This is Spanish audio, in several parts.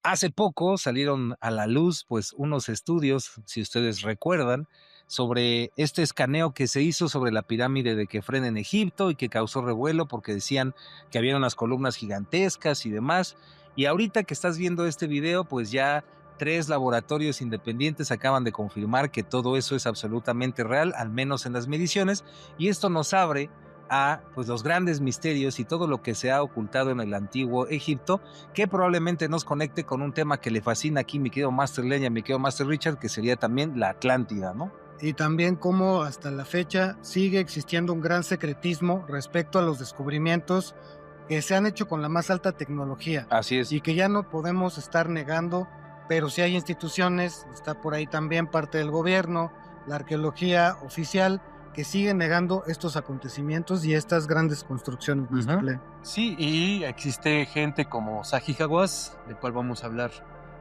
Hace poco salieron a la luz, pues, unos estudios, si ustedes recuerdan, sobre este escaneo que se hizo sobre la pirámide de Kefren en Egipto y que causó revuelo porque decían que había unas columnas gigantescas y demás. Y ahorita que estás viendo este video, pues ya 3 laboratorios independientes acaban de confirmar que todo eso es absolutamente real, al menos en las mediciones, y esto nos abre a pues los grandes misterios y todo lo que se ha ocultado en el antiguo Egipto, que probablemente nos conecte con un tema que le fascina aquí mi querido Master Len y a mi querido Master Richard, que sería también la Atlántida, ¿no? Y también cómo hasta la fecha sigue existiendo un gran secretismo respecto a los descubrimientos que se han hecho con la más alta tecnología Así es. y que ya no podemos estar negando, pero sí hay instituciones, está por ahí también parte del gobierno, la arqueología oficial, que siguen negando estos acontecimientos y estas grandes construcciones. Sí, y existe gente como Zahi Hawass, del cual vamos a hablar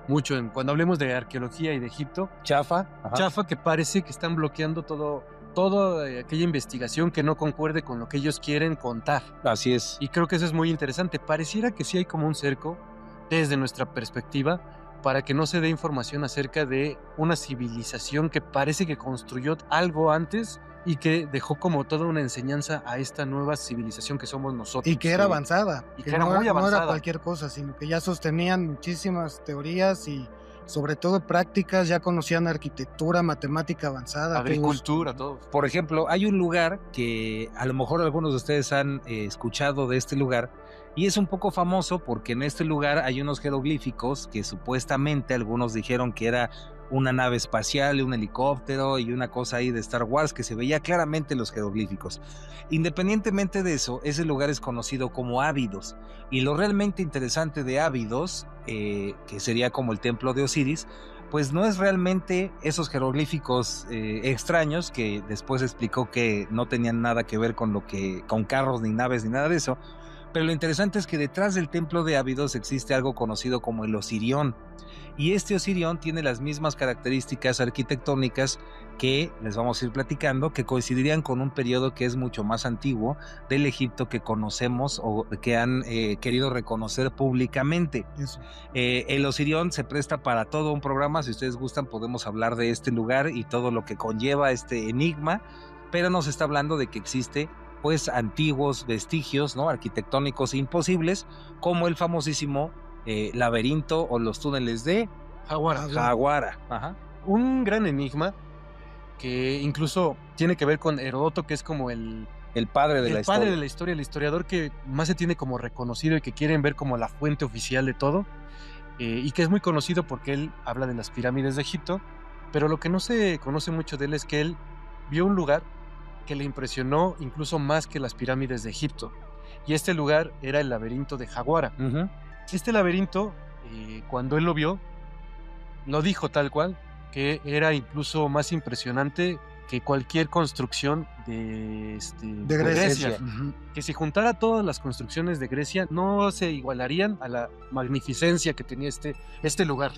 mucho cuando hablemos de arqueología y de Egipto. Chafa. Chafa, que parece que están bloqueando toda aquella investigación que no concuerde con lo que ellos quieren contar. Así es. Y creo que eso es muy interesante. Pareciera que sí hay como un cerco, desde nuestra perspectiva, para que no se dé información acerca de una civilización que parece que construyó algo antes y que dejó como toda una enseñanza a esta nueva civilización que somos nosotros. Y que era avanzada. Y que era muy avanzada. No era cualquier cosa, sino que ya sostenían muchísimas teorías y sobre todo prácticas, ya conocían arquitectura, matemática avanzada. Agricultura, todo. Por ejemplo, hay un lugar que a lo mejor algunos de ustedes han escuchado de este lugar, y es un poco famoso porque en este lugar hay unos jeroglíficos que supuestamente algunos dijeron que era una nave espacial, un helicóptero y una cosa ahí de Star Wars que se veía claramente en los jeroglíficos. Independientemente de eso, ese lugar es conocido como Ábidos, y lo realmente interesante de Ábidos, que sería como el templo de Osiris, pues no es realmente esos jeroglíficos extraños que después explicó que no tenían nada que ver con carros ni naves ni nada de eso. Pero lo interesante es que detrás del templo de Ábidos existe algo conocido como el Osirión, y este Osirión tiene las mismas características arquitectónicas que les vamos a ir platicando, que coincidirían con un periodo que es mucho más antiguo del Egipto que conocemos o que han querido reconocer públicamente. El Osirión se presta para todo un programa. Si ustedes gustan, podemos hablar de este lugar y todo lo que conlleva este enigma, pero nos está hablando de que existe pues antiguos vestigios, ¿no?, arquitectónicos imposibles, como el famosísimo laberinto o los túneles de Hawara. Ajá. Un gran enigma que incluso tiene que ver con Heródoto, que es como el padre de la historia. El historiador que más se tiene como reconocido y que quieren ver como la fuente oficial de todo, y que es muy conocido porque él habla de las pirámides de Egipto, pero lo que no se conoce mucho de él es que él vio un lugar que le impresionó incluso más que las pirámides de Egipto, y este lugar era el laberinto de Hawara. Este laberinto, cuando él lo vio, lo dijo tal cual, que era incluso más impresionante que cualquier construcción de Grecia. Que si juntara todas las construcciones de Grecia, no se igualarían a la magnificencia que tenía este lugar,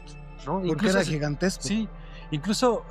¿no? Porque incluso era gigantesco. Sí, incluso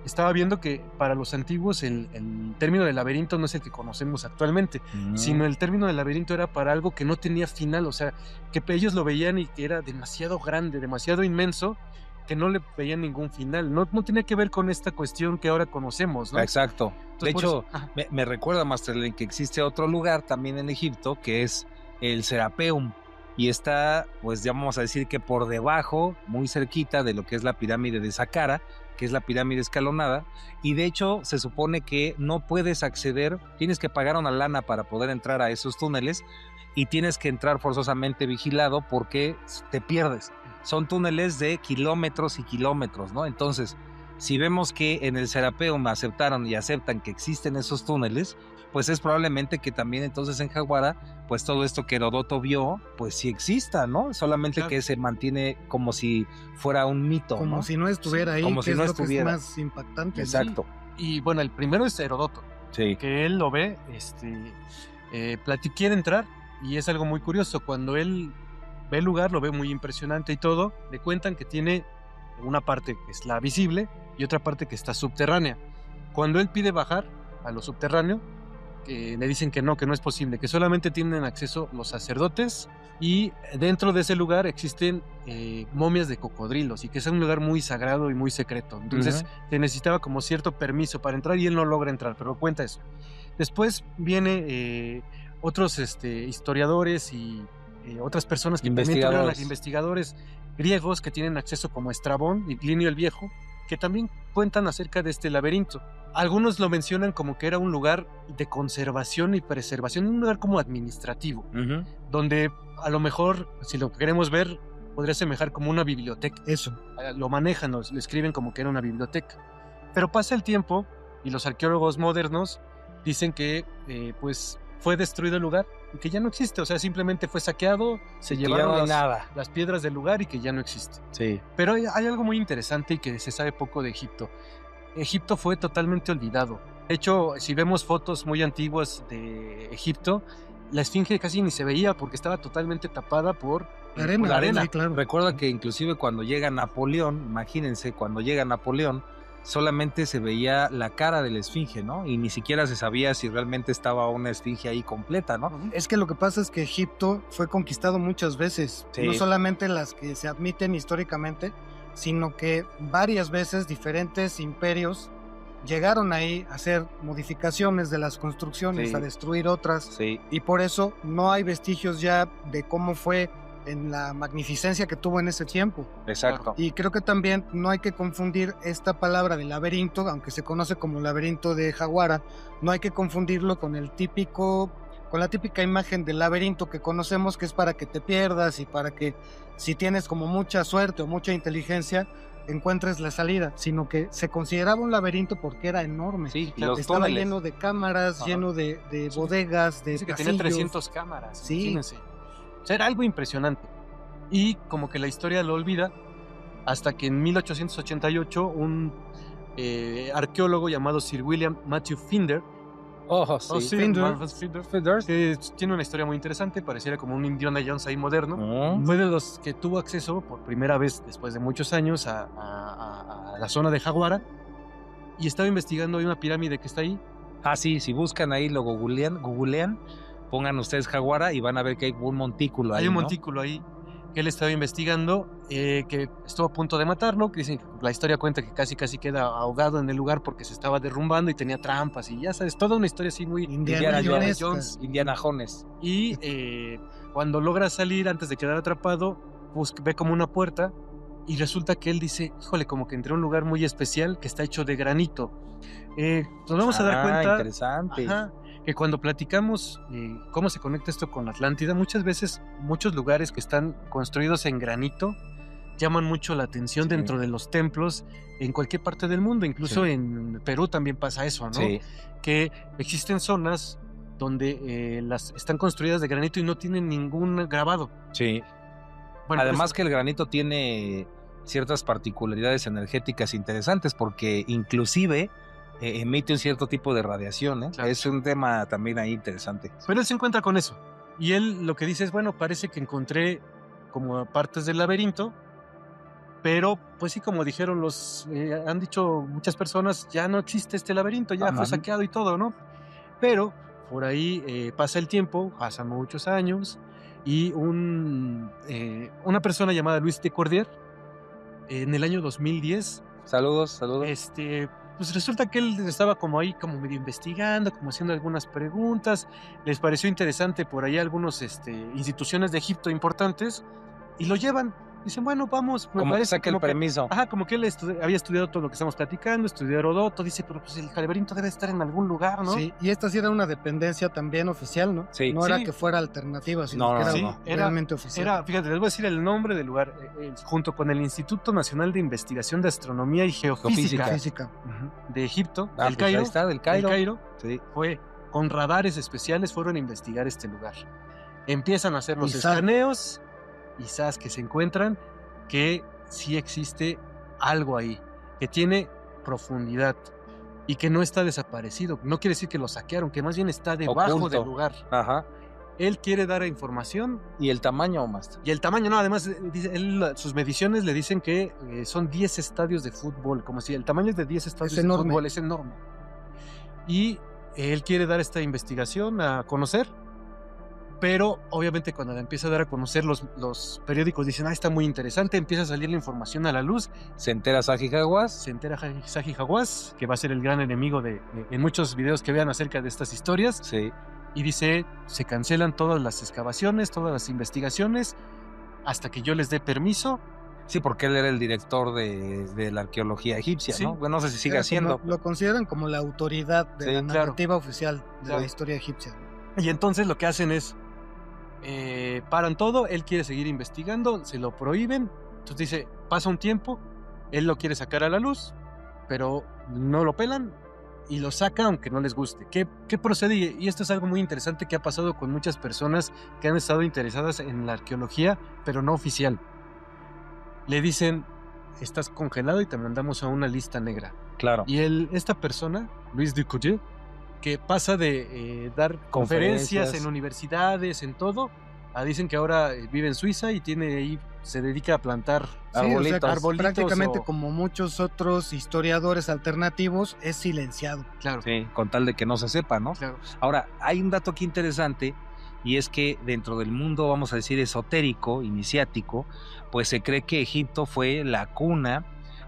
estaba viendo que para los antiguos el término de laberinto no es el que conocemos actualmente, sino el término de laberinto era para algo que no tenía final, o sea, que ellos lo veían y que era demasiado grande, demasiado inmenso, que no le veían ningún final. No tenía que ver con esta cuestión que ahora conocemos, ¿no? Exacto. Entonces, de hecho, eso, me recuerda, Master Len, que existe otro lugar también en Egipto, que es el Serapeum, y está, pues ya vamos a decir que por debajo, muy cerquita de lo que es la pirámide de Saqqara, que es la pirámide escalonada, y de hecho se supone que no puedes acceder, tienes que pagar una lana para poder entrar a esos túneles, y tienes que entrar forzosamente vigilado porque te pierdes. Son túneles de kilómetros y kilómetros, ¿no? Entonces, si vemos que en el Serapeum aceptaron y aceptan que existen esos túneles, pues es probablemente que también entonces en Hawara, pues todo esto que Heródoto vio, pues sí exista, ¿no? Solamente claro, que se mantiene como si fuera un mito, como, ¿no?, si no estuviera ahí, como que si no es estuviera. Lo que es más impactante. Exacto. Sí. Y bueno, el primero es Heródoto, sí, que él lo ve, quiere entrar, y es algo muy curioso. Cuando él ve el lugar, lo ve muy impresionante y todo, le cuentan que tiene una parte que es la visible y otra parte que está subterránea. Cuando él pide bajar a lo subterráneo, le dicen que no es posible, que solamente tienen acceso los sacerdotes y dentro de ese lugar existen momias de cocodrilos y que es un lugar muy sagrado y muy secreto. Entonces se necesitaba como cierto permiso para entrar y él no logra entrar, pero cuenta eso. Después viene otros historiadores y otras personas que también tuvieron investigadores griegos que tienen acceso como Estrabón y Plinio el Viejo, que también cuentan acerca de este laberinto. Algunos lo mencionan como que era un lugar de conservación y preservación, un lugar como administrativo, donde a lo mejor, si lo queremos ver, podría semejar como una biblioteca. Eso. Lo manejan, lo escriben como que era una biblioteca. Pero pasa el tiempo y los arqueólogos modernos dicen que pues fue destruido el lugar y que ya no existe, o sea, simplemente fue saqueado, se llevaron las piedras del lugar y que ya no existe. Sí. Pero hay algo muy interesante y que se sabe poco de Egipto. Egipto fue totalmente olvidado. De hecho, si vemos fotos muy antiguas de Egipto, la esfinge casi ni se veía porque estaba totalmente tapada por la arena. Sí, claro. Recuerda que inclusive cuando llega Napoleón, imagínense, cuando llega Napoleón, solamente se veía la cara de la esfinge, ¿no? Y ni siquiera se sabía si realmente estaba una esfinge ahí completa, ¿no? Es que lo que pasa es que Egipto fue conquistado muchas veces, no solamente las que se admiten históricamente, sino que varias veces diferentes imperios llegaron ahí a hacer modificaciones de las construcciones, a destruir otras, y por eso no hay vestigios ya de cómo fue en la magnificencia que tuvo en ese tiempo. Exacto. Y creo que también no hay que confundir esta palabra de laberinto, aunque se conoce como laberinto de Jaguara, no hay que confundirlo con la típica imagen del laberinto que conocemos, que es para que te pierdas y para que, si tienes como mucha suerte o mucha inteligencia, encuentres la salida, sino que se consideraba un laberinto porque era enorme. Sí, estaba lleno de cámaras, lleno de bodegas, de dice que pasillos. tenía 300 cámaras, sí. Imagínense. O sea, era algo impresionante. Y como que la historia lo olvida hasta que en 1888 un arqueólogo llamado Sir William Matthew Finder, que tiene una historia muy interesante, pareciera como un Indiana Jones ahí moderno, fue de los que tuvo acceso por primera vez después de muchos años a la zona de Jaguara y estaba investigando una pirámide que está ahí. Sí, si buscan ahí, lo googlean, pongan ustedes Jaguara y van a ver que hay un montículo ahí. Hay un montículo ahí que él estaba investigando, que estuvo a punto de matarlo, que dicen que la historia cuenta que casi queda ahogado en el lugar porque se estaba derrumbando y tenía trampas y ya sabes, toda una historia así muy Indiana Jones. Y cuando logra salir antes de quedar atrapado, pues ve como una puerta y resulta que él dice, híjole, como que entré a un lugar muy especial que está hecho de granito. Nos vamos a dar cuenta interesante. Que cuando platicamos cómo se conecta esto con la Atlántida, muchas veces muchos lugares que están construidos en granito llaman mucho la atención dentro de los templos en cualquier parte del mundo, incluso en Perú también pasa eso, ¿no? Sí. Que existen zonas donde están construidas de granito y no tienen ningún grabado. Sí. Bueno, además que el granito tiene ciertas particularidades energéticas interesantes porque inclusive emite un cierto tipo de radiación, ¿eh? Claro. Es un tema también ahí interesante. Pero él se encuentra con eso. Y él lo que dice es, bueno, parece que encontré como partes del laberinto, pero pues sí, como dijeron han dicho muchas personas, ya no existe este laberinto, ya fue saqueado y todo, ¿no? Pero por ahí pasa el tiempo, pasan muchos años, y una persona llamada Luis de Cordier, en el año 2010... Saludos. Pues resulta que él estaba como ahí, como medio investigando, como haciendo algunas preguntas. Les pareció interesante por ahí algunas instituciones de Egipto importantes y lo llevan. Dicen, bueno, vamos. Como que saca el permiso. Como que él había estudiado todo lo que estamos platicando, estudió Herodoto. Dice, pero pues el laberinto debe estar en algún lugar, ¿no? Sí, y esta sí era una dependencia también oficial, ¿no? Sí. No era que fuera alternativa, sino que era realmente oficial. Fíjate, les voy a decir el nombre del lugar, junto con el Instituto Nacional de Investigación de Astronomía y Geofísica de Egipto, del Cairo. Ahí está, del Cairo. Sí. Con radares especiales fueron a investigar este lugar. Empiezan a hacer los escaneos y sabes que se encuentran que sí existe algo ahí, que tiene profundidad y que no está desaparecido. No quiere decir que lo saquearon, que más bien está debajo del lugar. Ajá. Él quiere dar información. ¿Y el tamaño, Master? Y el tamaño, no, además, sus mediciones le dicen que son 10 estadios de fútbol, como si el tamaño de 10 estadios de fútbol es enorme. Y él quiere dar esta investigación a conocer, pero obviamente cuando la empieza a dar a conocer, los periódicos dicen, está muy interesante, empieza a salir la información a la luz, Se entera Saji Hawass. se entera Saji Hawass, que va a ser el gran enemigo en muchos videos que vean acerca de estas historias, Sí. y dice, se cancelan todas las excavaciones, todas las investigaciones, hasta que yo les dé permiso. Sí, porque él era el director de la arqueología egipcia, Sí. ¿no? Bueno, no sé si sigue Era siendo. lo consideran como la autoridad de Sí, la claro. narrativa oficial de Claro. la historia egipcia. Y entonces lo que hacen es, paran todo, él quiere seguir investigando, se lo prohíben, entonces dice, pasa un tiempo, él lo quiere sacar a la luz, pero no lo pelan y lo saca aunque no les guste. ¿Qué procede? Y esto es algo muy interesante que ha pasado con muchas personas que han estado interesadas en la arqueología, pero no oficial. Le dicen, estás congelado y te mandamos a una lista negra. Claro. Y esta persona, Luis Ducournau, que pasa de dar conferencias en universidades, en todo, a dicen que ahora vive en Suiza y se dedica a plantar Arbolitos. arbolitos prácticamente o- como muchos otros historiadores alternativos, es silenciado. Claro, Sí, con tal de que no se sepa, ¿no? claro. Ahora, hay un dato aquí interesante y es que dentro del mundo, vamos a decir, esotérico, iniciático, pues se cree que Egipto fue la cuna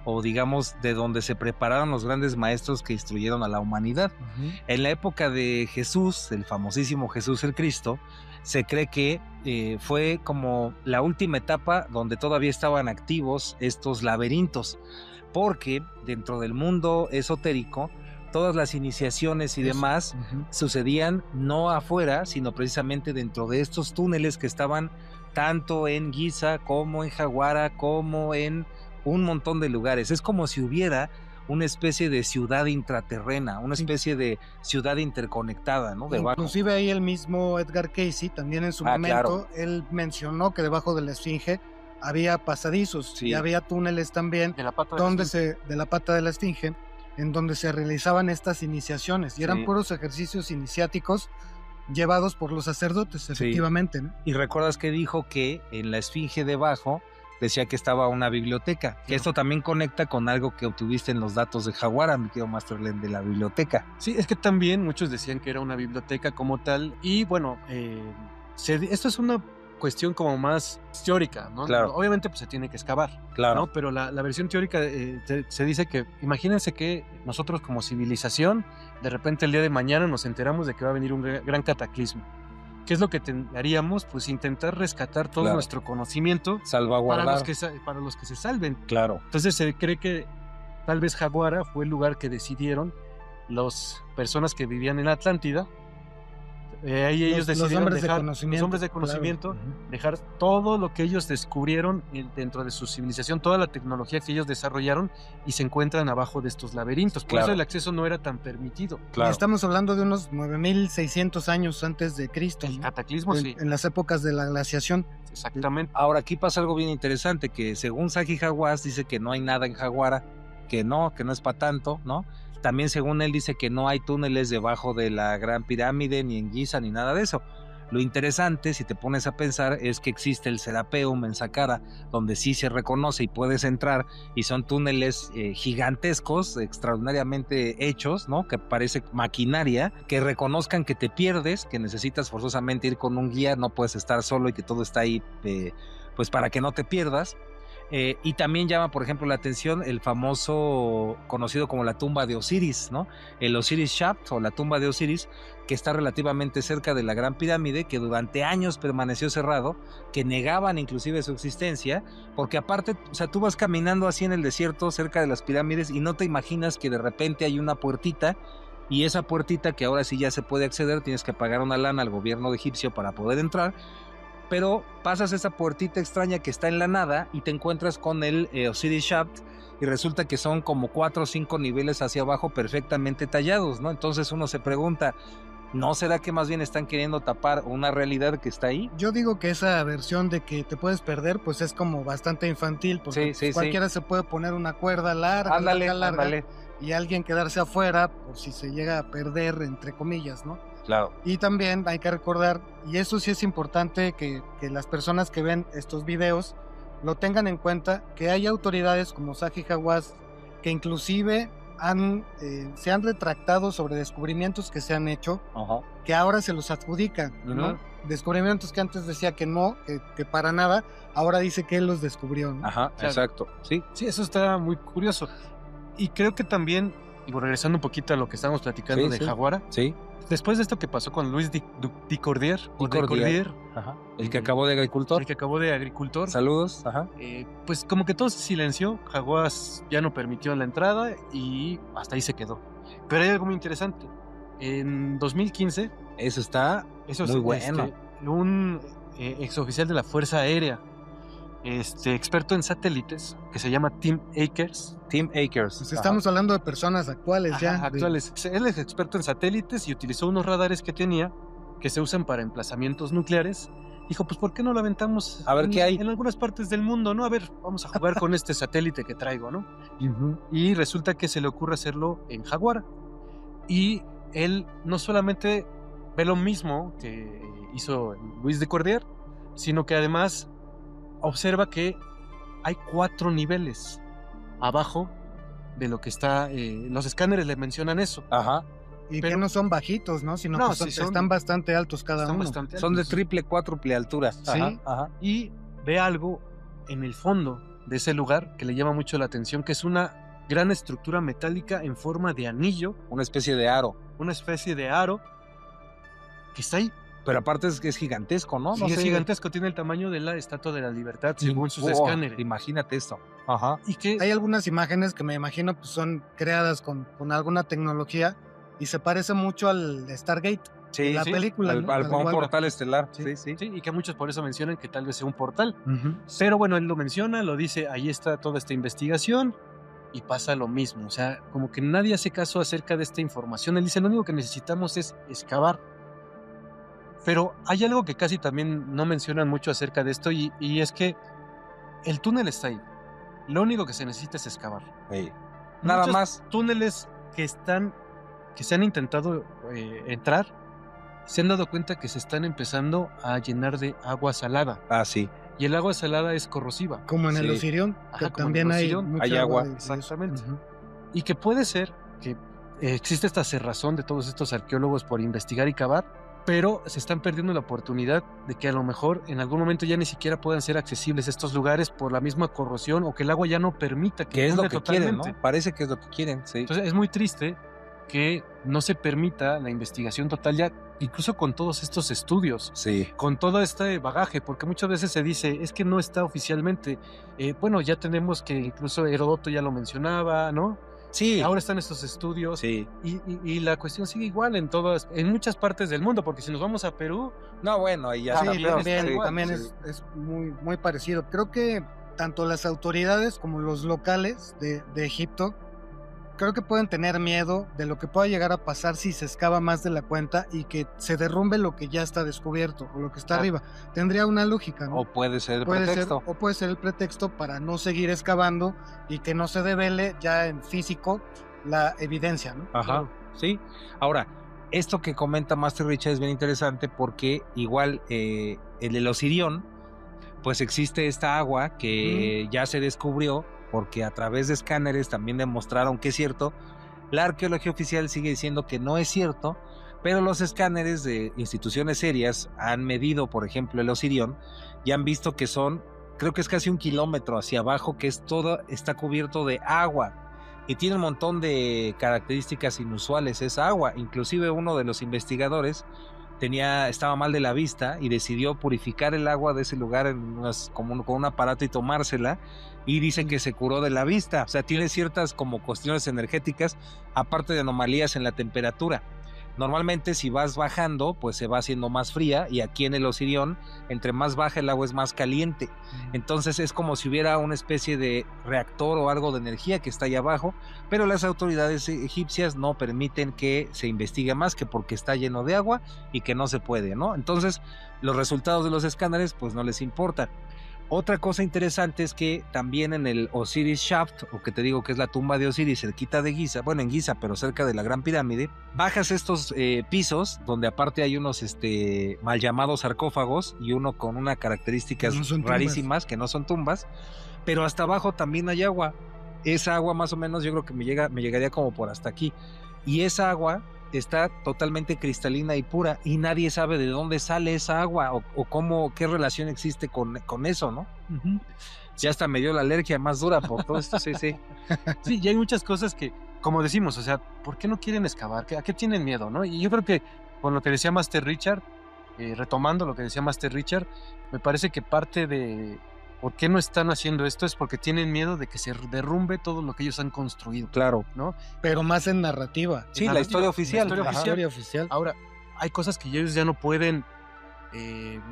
o digamos de donde se prepararon los grandes maestros que instruyeron a la humanidad. En la época de Jesús, el famosísimo Jesús el Cristo, se cree que fue como la última etapa donde todavía estaban activos estos laberintos, porque dentro del mundo esotérico, todas las iniciaciones y Eso. demás sucedían no afuera, sino precisamente dentro de estos túneles que estaban tanto en Giza como en Jaguara, como en un montón de lugares. Es como si hubiera una especie de ciudad intraterrena, una Sí. especie de ciudad interconectada, ¿no? Debajo. Inclusive ahí el mismo Edgar Cayce, también en su momento, él mencionó que debajo de la Esfinge había pasadizos Sí. y había túneles también De la pata de donde la de la pata de la Esfinge, en donde se realizaban estas iniciaciones y eran Sí. puros ejercicios iniciáticos llevados por los sacerdotes, efectivamente, ¿no? Y recuerdas que dijo que en la esfinge debajo decía que estaba una biblioteca, que esto también conecta con algo que obtuviste en los datos de Jaguara, mi querido Masterland, de la biblioteca. Sí, es que también muchos decían que era una biblioteca como tal. Y bueno, esto es una cuestión como más teórica, ¿no? Claro. Obviamente pues se tiene que excavar, Claro. ¿no? Pero la versión teórica se dice que, imagínense que nosotros como civilización, de repente el día de mañana nos enteramos de que va a venir un gran cataclismo. ¿Qué es lo que haríamos? Pues intentar rescatar todo Claro. nuestro conocimiento Salvaguardar. para los que se salven. Claro. Entonces se cree que tal vez Jaguara fue el lugar que decidieron las personas que vivían en la Atlántida. Ahí ellos Los decidieron hombres de dejar, conocimiento, los hombres de claro. conocimiento, Ujú. dejar todo lo que ellos descubrieron dentro de su civilización, toda la tecnología que ellos desarrollaron y se encuentran abajo de estos laberintos. Por Claro. eso el acceso no era tan permitido. Claro. Y estamos hablando de unos 9600 años antes de Cristo, El ¿no? cataclismo, sí, en las épocas de la glaciación. exactamente. Ahora aquí pasa algo bien interesante, que según Saji Hawass dice que no hay nada en Jaguara, que no es para tanto, ¿no? También según él dice que no hay túneles debajo de la Gran Pirámide, ni en Giza, ni nada de eso. Lo interesante, si te pones a pensar, es que existe el Serapeum en Saqqara, donde sí se reconoce y puedes entrar, y son túneles gigantescos, extraordinariamente hechos, ¿no? Que parece maquinaria, que reconozcan que te pierdes, que necesitas forzosamente ir con un guía, no puedes estar solo y que todo está ahí, pues para que no te pierdas. Y también llama, por ejemplo, la atención el famoso, conocido como la tumba de Osiris, ¿no? El Osiris Shaft o la tumba de Osiris, que está relativamente cerca de la Gran Pirámide, que durante años permaneció cerrado, que negaban inclusive su existencia, porque aparte, o sea, tú vas caminando así en el desierto cerca de las pirámides y no te imaginas que de repente hay una puertita, y esa puertita que ahora sí ya se puede acceder, tienes que pagar una lana al gobierno egipcio para poder entrar, pero pasas esa puertita extraña que está en la nada y te encuentras con el Osiris Shaft y resulta que son como 4 o 5 niveles hacia abajo perfectamente tallados, ¿no? Entonces uno se pregunta, ¿no será que más bien están queriendo tapar una realidad que está ahí? Yo digo que esa versión de que te puedes perder, pues es como bastante infantil, porque Sí, sí, cualquiera se puede poner una cuerda larga, Ándale, larga, ándale. y alguien quedarse afuera por si se llega a perder, entre comillas, ¿no? Claro. Y también hay que recordar, y eso sí es importante que las personas que ven estos videos lo tengan en cuenta, que hay autoridades como Saji Hawass que inclusive se han retractado sobre descubrimientos que se han hecho, Ajá. que ahora se los adjudican, ¿no? Ujú. Descubrimientos que antes decía que no, que para nada, ahora dice que él los descubrió, ¿no? Ajá, Claro. exacto. Sí. Sí, eso está muy curioso. Y creo que también, digo, regresando un poquito a lo que estábamos platicando Sí, de sí. Jaguara, Sí. después de esto que pasó con Luis Dicordier, Dicordier. Ajá. El que Eh, acabó de agricultor. el que acabó de agricultor, Saludos. Ajá. pues como que todo se silenció, Jaguas ya no permitió la entrada y hasta ahí se quedó. Pero hay algo muy interesante. En 2015, Eso está eso muy es, bueno. un exoficial de la Fuerza Aérea, experto en satélites, que se llama Tim Akers. Tim Akers. Pues Ajá. estamos hablando de personas actuales Ajá, ya. de- actuales. Él es experto en satélites y utilizó unos radares que tenía que se usan para emplazamientos nucleares. Dijo, pues ¿por qué no lo aventamos A ver qué hay. en algunas partes del mundo, ¿no? A ver, vamos a jugar con este satélite que traigo, ¿no? Ujú. Y resulta que se le ocurre hacerlo en Jaguar. Y él no solamente ve lo mismo que hizo Luis de Cordier, sino que además observa que hay 4 niveles abajo de lo que está. Los escáneres le mencionan eso. Ajá. Y pero- que no son bajitos, ¿no? Sino No, que sí son- están bastante altos cada Están uno. bastante Son de altos. triple, cuádruple altura. Sí. Ajá. Ajá. Y ve algo en el fondo de ese lugar que le llama mucho la atención, que es una gran estructura metálica en forma de anillo, Una especie de aro. una especie de aro que está ahí. Pero aparte es que es gigantesco, ¿no? Sí, No es sé. gigantesco, tiene el tamaño de la Estatua de la Libertad, según sus Oh, escáneres. Imagínate esto. Ajá. Y que Hay algunas imágenes que me imagino pues, son creadas con alguna tecnología y se parece mucho al Stargate, Sí, la sí. película. Al, ¿no? al Tal un cual. portal estelar. Sí, Sí, sí. sí, y que muchos por eso mencionan que tal vez sea un portal. Ujú. Pero bueno, él lo menciona, lo dice, ahí está toda esta investigación y pasa lo mismo. O sea, como que nadie hace caso acerca de esta información. Él dice, lo único que necesitamos es excavar. Pero hay algo que casi también no mencionan mucho acerca de esto y es que el túnel está ahí. Lo único que se necesita es excavar. Sí. Nada Muchos más. túneles que se han intentado entrar, se han dado cuenta que se están empezando a llenar de agua salada. Ah, sí. Y el agua salada es corrosiva. Como en el Sí. Osirión, Ajá, que como también en el hay Osirión. mucha Hay agua, de eso. exactamente. Ujú. Y que puede ser que existe esta cerrazón de todos estos arqueólogos por investigar y cavar, pero se están perdiendo la oportunidad de que a lo mejor en algún momento ya ni siquiera puedan ser accesibles estos lugares por la misma corrosión o que el agua ya no permita que Que es lo inunde que quieren, ¿no? totalmente. Parece que es lo que quieren, sí. Entonces es muy triste que no se permita la investigación total ya, incluso con todos estos estudios, Sí. con todo este bagaje, porque muchas veces se dice, es que no está oficialmente. Bueno, ya tenemos que incluso Heródoto ya lo mencionaba, ¿no? Sí. Ahora están estos estudios Sí. y la cuestión sigue igual en muchas partes del mundo, porque si nos vamos a Perú, No, bueno, ahí ya Sí, está también peor. está también, igual, también sí. es muy, muy parecido. Creo que tanto las autoridades como los locales de Egipto, creo que pueden tener miedo de lo que pueda llegar a pasar si se excava más de la cuenta y que se derrumbe lo que ya está descubierto o lo que está Ah. arriba. Tendría una lógica, ¿no? O puede ser el Puede pretexto. ser, o puede ser el pretexto para no seguir excavando y que no se devele ya en físico la evidencia, ¿no? Ajá, sí. Ahora, esto que comenta Master Richard es bien interesante porque igual en el Osirión, pues existe esta agua que ya se descubrió porque a través de escáneres también demostraron que es cierto. La arqueología oficial sigue diciendo que no es cierto, pero los escáneres de instituciones serias han medido, por ejemplo, el Osirión y han visto que son, creo que es casi 1 kilómetro hacia abajo, que es todo, está cubierto de agua. Y tiene un montón de características inusuales esa agua. Inclusive uno de los investigadores estaba mal de la vista y decidió purificar el agua de ese lugar con un aparato y tomársela. Y dicen que se curó de la vista. O sea, tiene ciertas como cuestiones energéticas, aparte de anomalías en la temperatura. Normalmente si vas bajando, pues se va haciendo más fría, y aquí en el Osirión, entre más baja el agua es más caliente. Entonces es como si hubiera una especie de reactor o algo de energía que está ahí abajo, pero las autoridades egipcias no permiten que se investigue más, que porque está lleno de agua y que no se puede, ¿no? Entonces los resultados de los escáneres pues no les importan. Otra cosa interesante es que también en el Osiris Shaft, o que te digo que es la tumba de Osiris cerquita de Giza, bueno, en Giza, pero cerca de la Gran Pirámide, bajas estos pisos, donde aparte hay unos mal llamados sarcófagos y uno con unas características No son tumbas. rarísimas, que no son tumbas, pero hasta abajo también hay agua. esa agua más o menos yo creo que me llegaría como por hasta aquí. Y esa agua está totalmente cristalina y pura y nadie sabe de dónde sale esa agua o cómo, qué relación existe con eso, ¿no? Ujú. Ya hasta me dio la alergia más dura por todo esto, sí. Sí, y hay muchas cosas que, como decimos, o sea, ¿por qué no quieren excavar? ¿A qué tienen miedo, no? Y yo creo que con lo que decía Master Richard, retomando lo que decía Master Richard, me parece que parte de por qué no están haciendo esto es porque tienen miedo de que se derrumbe todo lo que ellos han construido, Claro. ¿no? Pero más en narrativa. Sí, En la historia oficial. La historia Ajá. Historia oficial. Ahora, hay cosas que ellos ya no pueden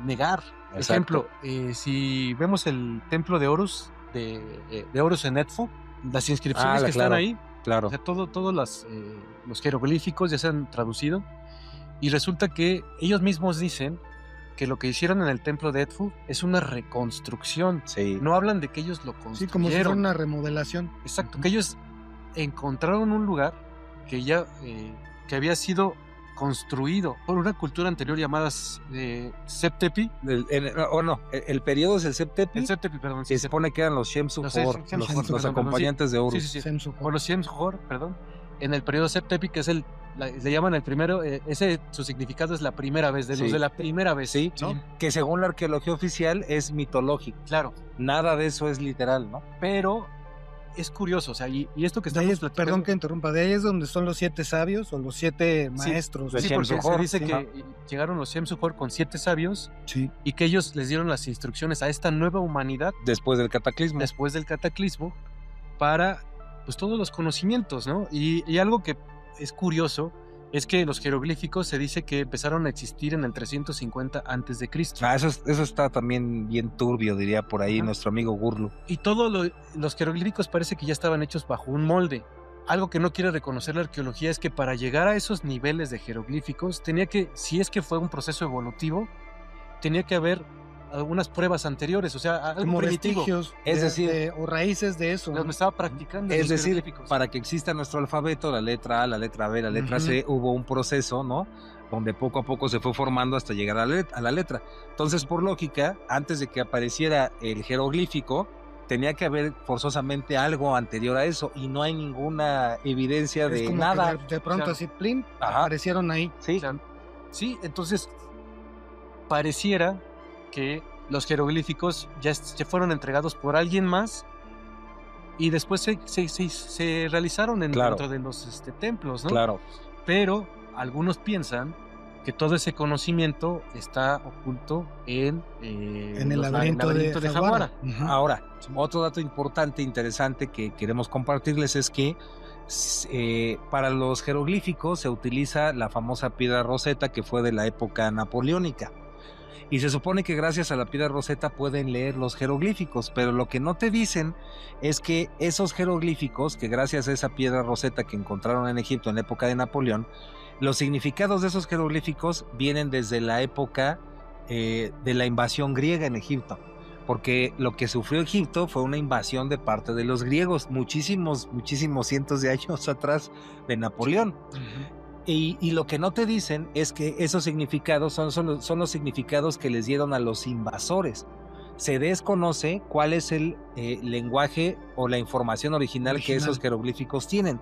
negar. Por Exacto. ejemplo, si vemos el templo de Horus, de Horus en Edfu, las inscripciones que están claro, ahí, Claro. o sea, todos los jeroglíficos ya se han traducido y resulta que ellos mismos dicen que lo que hicieron en el templo de Edfu es una reconstrucción. Sí. No hablan de que ellos lo Sí, construyeron. como si fuera una remodelación. Exacto, que ellos encontraron un lugar que ya que había sido construido por una cultura anterior llamada Septepi. El periodo es el Septepi. El Septepi, perdón. Se supone que eran los Shem-Suhor, los acompañantes de Horus. Sí. Shem-Suhor. O los Shem-Suhor, perdón. En el periodo Septepi, que es le llaman el primero, su significado es la primera vez, de los Sí. de la primera vez. Sí, ¿no? que según la arqueología oficial es mitológico. Claro, Nada de eso es literal, ¿no? pero es curioso, o sea, y esto que De ahí estamos es, platicando. perdón que interrumpa, de ahí es donde son los 7 sabios o los 7 Sí, maestros. de Sí, Shem porque se Suhor, dice sí. que llegaron los Shem-Suhor con 7 sabios Sí. y que ellos les dieron las instrucciones a esta nueva humanidad Después del cataclismo. después del cataclismo para pues todos los conocimientos, ¿no? Y algo que es curioso es que los jeroglíficos se dice que empezaron a existir en el 350 antes de Cristo. Eso está también bien turbio, diría por ahí Ajá. nuestro amigo Gurlu. Y los jeroglíficos parece que ya estaban hechos bajo un molde. Algo que no quiere reconocer la arqueología es que para llegar a esos niveles de jeroglíficos tenía que, si es que fue un proceso evolutivo, tenía que haber algunas pruebas anteriores, o sea, algo Como primitivo. vestigios Es decir, o raíces de eso. Lo estaba practicando. Es los decir, jeroglíficos. para que exista nuestro alfabeto, la letra A, la letra B, la letra Ujú. C, hubo un proceso, ¿no? Donde poco a poco se fue formando hasta llegar a la letra. Entonces, por lógica, antes de que apareciera el jeroglífico, tenía que haber forzosamente algo anterior a eso y no hay ninguna evidencia Es de como nada. que de pronto Claro. así, plin, Ajá. aparecieron ahí. Sí, Claro. Sí, entonces pareciera que los jeroglíficos ya fueron entregados por alguien más y después se realizaron Claro. dentro de los templos, ¿no? claro. Pero algunos piensan que todo ese conocimiento está oculto en En el laberinto de Jaguara. Ujú. Ahora, otro dato importante, interesante que queremos compartirles es que para los jeroglíficos se utiliza la famosa piedra Rosetta que fue de la época napoleónica. Y se supone que gracias a la piedra Rosetta pueden leer los jeroglíficos, pero lo que no te dicen es que esos jeroglíficos, que gracias a esa piedra Rosetta que encontraron en Egipto en la época de Napoleón, los significados de esos jeroglíficos vienen desde la época de la invasión griega en Egipto. Porque lo que sufrió Egipto fue una invasión de parte de los griegos, muchísimos cientos de años atrás de Napoleón. Y lo que no te dicen es que esos significados son los significados que les dieron a los invasores. Se desconoce cuál es el lenguaje o la información original que esos jeroglíficos tienen,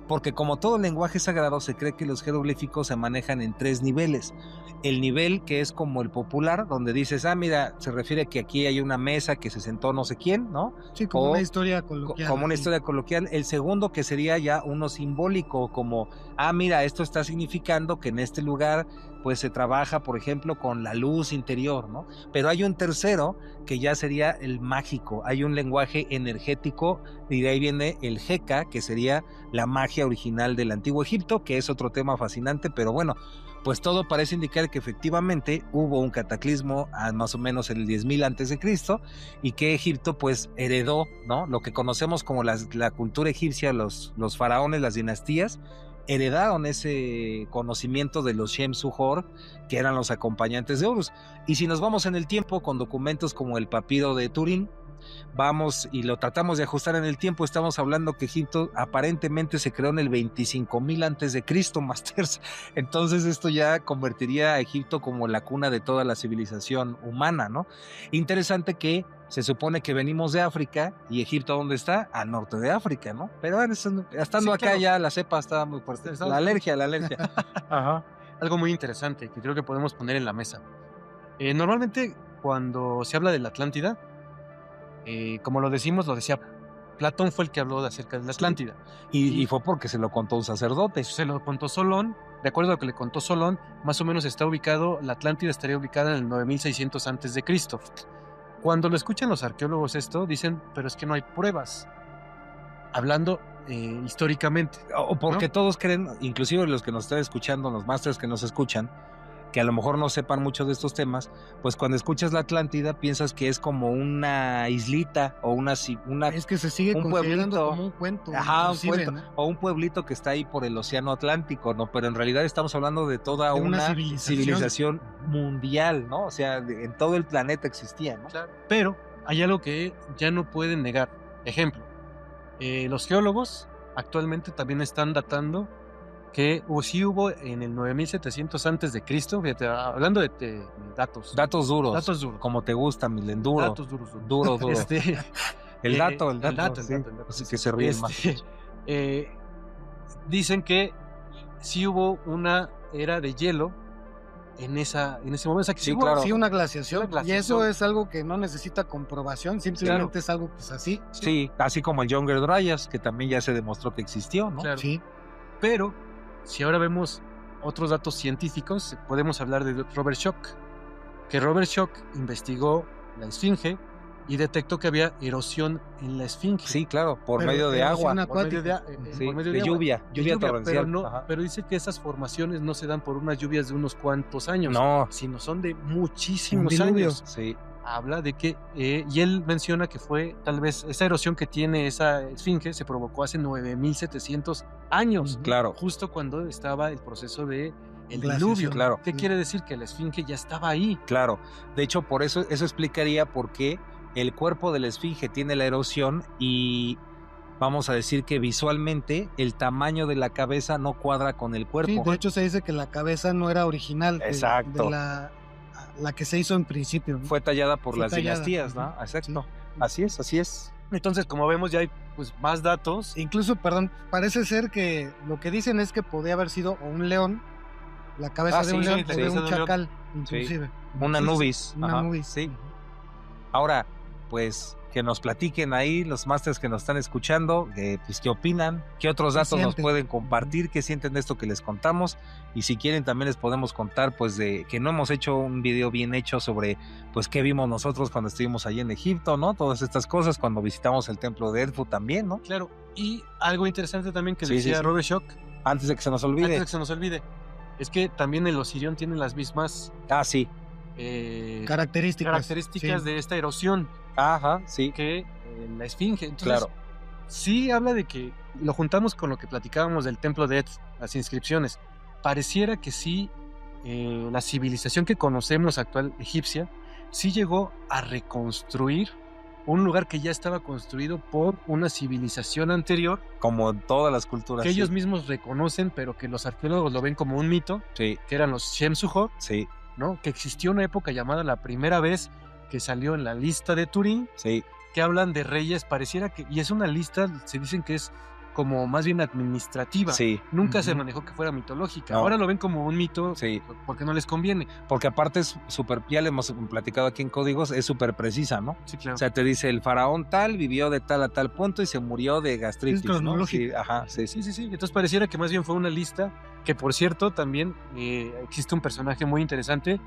porque como todo lenguaje sagrado se cree que los jeroglíficos se manejan en 3 niveles. El nivel que es como el popular, donde dices, mira, se refiere que aquí hay una mesa que se sentó no sé quién, ¿no? Sí, como una historia coloquial. Como una así. historia coloquial. El segundo que sería ya uno simbólico, como, mira, esto está significando que en este lugar pues se trabaja, por ejemplo, con la luz interior, ¿no? Pero hay un tercero que ya sería el mágico, hay un lenguaje energético y de ahí viene el Heka, que sería la magia original del Antiguo Egipto, que es otro tema fascinante, pero bueno, pues todo parece indicar que efectivamente hubo un cataclismo a más o menos en el 10.000 antes de Cristo y que Egipto pues heredó, ¿no? Lo que conocemos como la cultura egipcia, los faraones, las dinastías, heredaron ese conocimiento de los Shem-Suhor, que eran los acompañantes de Horus. Y si nos vamos en el tiempo con documentos como el papiro de Turín, vamos y lo tratamos de ajustar en el tiempo, estamos hablando que Egipto aparentemente se creó en el 25,000 antes de Cristo, Masters. Entonces esto ya convertiría a Egipto como la cuna de toda la civilización humana, ¿no? Interesante que se supone que venimos de África y Egipto, ¿dónde está? Al norte de África, ¿no? Pero bueno, estando Sí, acá claro. ya la cepa está muy fuerte. La alergia. Ajá. Algo muy interesante que creo que podemos poner en la mesa. Normalmente cuando se habla de la Atlántida, como lo decía Platón, fue el que habló acerca de la Atlántida. Y fue porque se lo contó un sacerdote. Se lo contó Solón. De acuerdo a lo que le contó Solón, más o menos la Atlántida estaría ubicada en el 9600 antes de Cristo. Cuando lo escuchan los arqueólogos esto, dicen, pero es que no hay pruebas. Hablando históricamente. O porque ¿no? todos creen, inclusive los que nos están escuchando, los masters que nos escuchan, que a lo mejor no sepan mucho de estos temas, pues cuando escuchas la Atlántida piensas que es como una islita o una Es que se sigue un considerando pueblito. como un cuento. Ajá, un inclusive, cuento, ¿no? o un pueblito que está ahí por el océano Atlántico, ¿no? Pero en realidad estamos hablando de toda De una una civilización. civilización mundial, ¿no? O sea, en todo el planeta existía, ¿no? Claro. Pero hay algo que ya no pueden negar. Ejemplo, los geólogos actualmente también están datando que sí hubo en el 9700 antes de Cristo, fíjate, hablando de datos. Datos duros. Datos duros. Como te gusta, Milenduro. Datos duros. Duro. El dato, el dato. Sí. Así que se ríen más. Dicen que sí hubo una era de hielo en ese momento. O sea, que Sí, hubo- claro. Sí, una glaciación. Una Y glaciación. eso es algo que no necesita comprobación, simplemente Claro. es algo que es así. Sí, así como el Younger Dryas, que también ya se demostró que existió, ¿no? Claro. Sí. Pero si ahora vemos otros datos científicos, podemos hablar de Robert Schoch, que Robert Schoch investigó la esfinge y detectó que había erosión en la esfinge. Sí, claro, por Pero medio de agua. erosión Por medio de, Sí, por medio de agua. lluvia torrencial. Pero, pero dice que esas formaciones no se dan por unas lluvias de unos cuantos años, No, sino son de muchísimos Un diluvio. años. sí, Habla de que, y él menciona que fue tal vez esa erosión que tiene esa esfinge se provocó hace 9700 años, claro. justo cuando estaba el proceso de el Glaciación. diluvio. Claro. ¿Qué quiere decir? Que la esfinge ya estaba ahí. Claro, de hecho por eso explicaría por qué el cuerpo de la esfinge tiene la erosión y vamos a decir que visualmente el tamaño de la cabeza no cuadra con el Sí, cuerpo. de hecho se dice que la cabeza no era original. Exacto. De la que se hizo en principio. ¿no? Fue tallada por Fue las tallada, dinastías, ¿no? ujú, Exacto. sí. Así es. Entonces, como vemos, ya hay pues, más datos. Incluso, perdón, parece ser que lo que dicen es que podía haber sido o un león, la cabeza Ah, de un sí, león, la o de cabeza un de un león. chacal, inclusive. Una Sí, sí, nubis. Una Ajá, nubis. sí. Ahora, pues que nos platiquen ahí los masters que nos están escuchando, pues qué opinan, qué otros ¿Qué datos nos sienten? pueden compartir, qué sienten de esto que les contamos, y si quieren también les podemos contar pues de que no hemos hecho un video bien hecho sobre pues qué vimos nosotros cuando estuvimos allí en Egipto, ¿no? Todas estas cosas, cuando visitamos el templo de Edfu también, ¿no? Claro. Y algo interesante también que Sí, decía sí, sí. Robert Schoch, Antes de que se nos antes de olvide. que se nos olvide, es que también el Osirión tiene las mismas Ah, sí. Características. sí. de esta erosión Ajá, sí. que la esfinge. Entonces, Claro. sí habla de que lo juntamos con lo que platicábamos del templo de Edfu, las inscripciones. Pareciera que sí, la civilización que conocemos actual egipcia, sí llegó a reconstruir un lugar que ya estaba construido por una civilización anterior, Como en todas las culturas. que ellos sí. mismos reconocen, pero que los arqueólogos lo ven como un mito, Sí, que eran los Shem-Suhor, sí, ¿no? Que existió una época llamada la primera vez que salió en la lista de Turín, sí. que hablan de reyes, pareciera que, y es una lista, se dicen que es como más bien administrativa. Sí, Nunca se Ujú. manejó que fuera mitológica. No. Ahora lo ven como un mito sí. porque no les conviene. Porque aparte es súper, ya le hemos platicado aquí en Códigos, es súper precisa, ¿no? Sí, claro. O sea, te dice el faraón tal vivió de tal a tal punto y se murió de gastritis, Es ¿no? cronológico. Sí, ajá, sí, sí. Sí. Entonces pareciera que más bien fue una lista que, por cierto, también existe un personaje muy interesante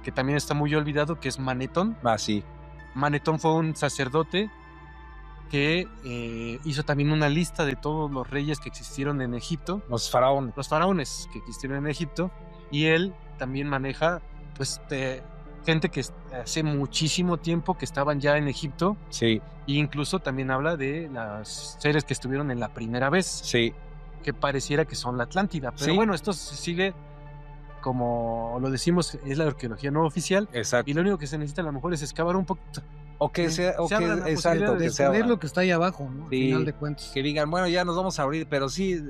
que también está muy olvidado, que es Manetón. Ah, sí, Manetón fue un sacerdote que hizo también una lista de todos los reyes que existieron en Egipto, los faraones. los faraones que existieron en Egipto, y él también maneja pues gente que hace muchísimo tiempo que estaban ya en Egipto, Sí, e incluso también habla de los seres que estuvieron en la primera vez, sí, que pareciera que son la Atlántida. Pero Sí. bueno, esto se sigue, como lo decimos, es la arqueología no oficial, exacto. y lo único que se necesita a lo mejor es excavar un poquito O que Sí. sea, o Se que abran la exacto, posibilidad de que se Descubrir abra. lo que está ahí abajo, ¿no? Al Sí, final de cuentas. que digan, bueno, ya nos vamos a abrir, pero sí,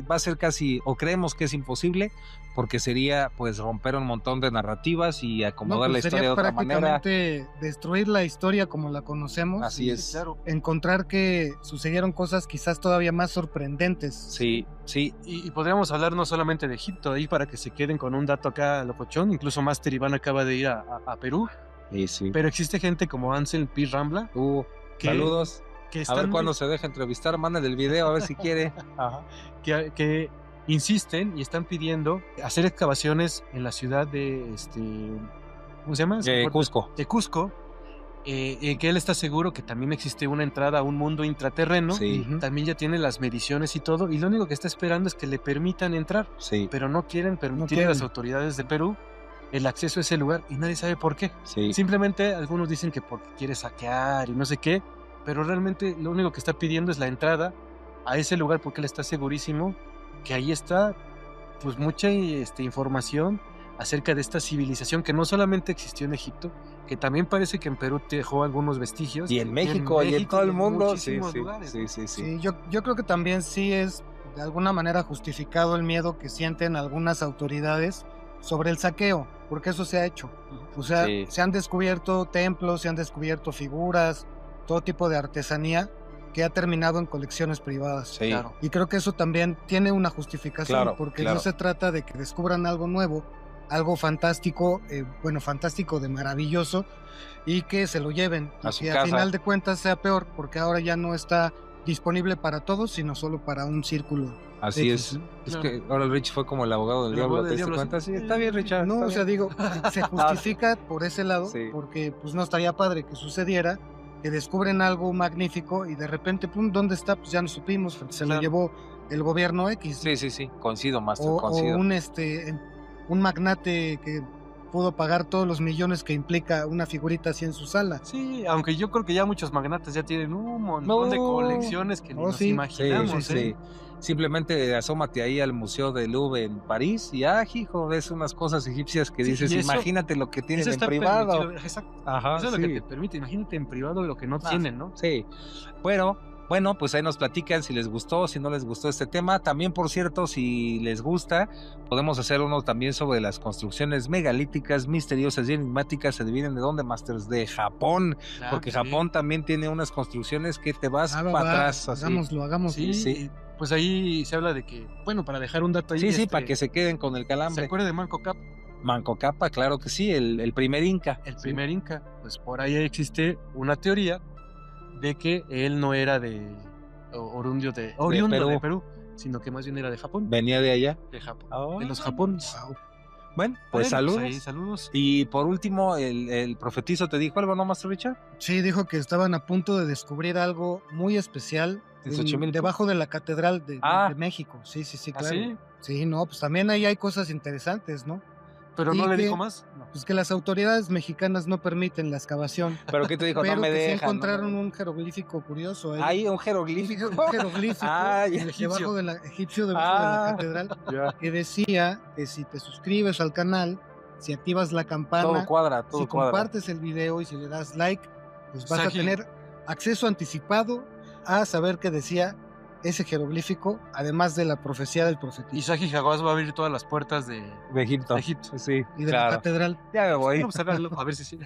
va a ser casi, o creemos que es imposible, porque sería pues romper un montón de narrativas y No, acomodar la pues historia de sería otra manera. prácticamente destruir la historia como la conocemos. Así y es. Claro. encontrar que sucedieron cosas quizás todavía más sorprendentes. Sí, sí, Y podríamos hablar no solamente de Egipto, ahí para que se queden con un dato acá locochón, incluso Master Iván acaba de ir a Perú, sí. pero existe gente como Ansel P. Rambla que, Saludos. que A están ver muy- cuándo se deja entrevistar, manden el video a ver si quiere. que insisten y están pidiendo hacer excavaciones en la ciudad de ¿cómo se llama? Cusco. De Cusco, que él está seguro que también existe una entrada a un mundo intraterreno. Sí, Ujú. También ya tiene las mediciones y todo, y lo único que está esperando es que le permitan entrar, sí, pero no quieren permitir a quieren. las autoridades de Perú el acceso a ese lugar y nadie sabe por qué. sí. Simplemente algunos dicen que porque quiere saquear y no sé qué, pero realmente lo único que está pidiendo es la entrada a ese lugar porque él está segurísimo que ahí está pues mucha información acerca de esta civilización que no solamente existió en Egipto, que también parece que en Perú dejó algunos vestigios. Y en México y en todo el mundo. Sí, muchísimos sí, lugares, sí, ¿no? sí, sí. Sí, yo creo que también sí es de alguna manera justificado el miedo que sienten algunas autoridades sobre el saqueo, porque eso se ha hecho. O sea, Sí. se han descubierto templos, se han descubierto figuras, todo tipo de artesanía que ha terminado en colecciones privadas. Sí. Claro. Y creo que eso también tiene una justificación, Claro, porque claro. no se trata de que descubran algo nuevo, algo fantástico, fantástico de maravilloso, y que se lo lleven. A Y su que casa. al final de cuentas sea peor, porque ahora ya no está disponible para todos, sino solo para un círculo. Así X, es. ¿no? Es Claro. que ahora el Rich fue como el abogado del El diablo, abogado ¿te del diste diablo, cuenta? sí. Sí, está bien, Richard. No, está o sea, bien. digo, se justifica por ese lado, Sí. porque pues no estaría padre que sucediera, que descubren algo magnífico y de repente, pum, ¿dónde está? Pues ya no supimos, porque se lo Claro. llevó el gobierno X. Sí, sí, sí. Coincido, Master, o coincido. un magnate que pudo pagar todos los millones que implica una figurita así en su sala. Sí, aunque yo creo que ya muchos magnates ya tienen un montón de No. colecciones que ni Oh, nos sí. Sí, imaginamos, sí, sí. Simplemente asómate ahí al Museo del Louvre en París y, hijo, ves unas cosas egipcias que Sí, dices, y eso- imagínate lo que tienen Eso en está privado. permitido, exacto. Ajá, Eso es lo sí. que te permite. Imagínate en privado lo que no tienen, ¿no? Sí. Bueno, pues ahí nos platican si les gustó, si no les gustó este tema. También, por cierto, si les gusta, podemos hacer uno también sobre las construcciones megalíticas, misteriosas y enigmáticas. ¿Se dividen de dónde, Masters? De Japón. Claro, Porque sí. Japón también tiene unas construcciones que te vas Va, para va, atrás. Así. hagámoslo. Sí, Sí. y pues ahí se habla de que, bueno, para dejar un dato ahí. Sí, para que se queden con el ¿Se calambre. acuerda de Manco Cápac? Manco Cápac, claro que sí, el primer inca. El Sí. primer inca. Pues por ahí existe una teoría de que él no era oriundo de Perú, sino que más bien era de Japón. Venía de allá. De Japón. Ah. De los Japones. Bueno, pues saludos. ahí, saludos. Y por último, el profetizo te dijo algo, ¿no, Master Richard? Sí, dijo que estaban a punto de descubrir algo muy especial ¿En Xochimilco? debajo de la catedral de Ah. México. Sí, ¿Ah, claro. sí? Sí, no, pues también ahí hay cosas interesantes, ¿no? Pero ¿Y no le qué? dijo más. No. Pues que las autoridades mexicanas no permiten la excavación, ¿Pero qué te dijo? pero No me que sí dejan. encontraron no me- un jeroglífico curioso ahí. Hay un Un jeroglífico. jeroglífico Ah, ya. debajo de la egipcio debajo de la catedral Ya. que decía que si te suscribes al canal, si activas la campana, Todo cuadra, todo si cuadra. compartes el video y si le das like, pues vas a Saji. tener acceso anticipado a saber qué decía ese jeroglífico, además de la profecía del profetista Isaac Jaguás va a abrir todas las puertas de De Egipto. de Egipto. Sí, y de la claro. catedral. Ya me voy. Vamos a verlo, a ver si sí.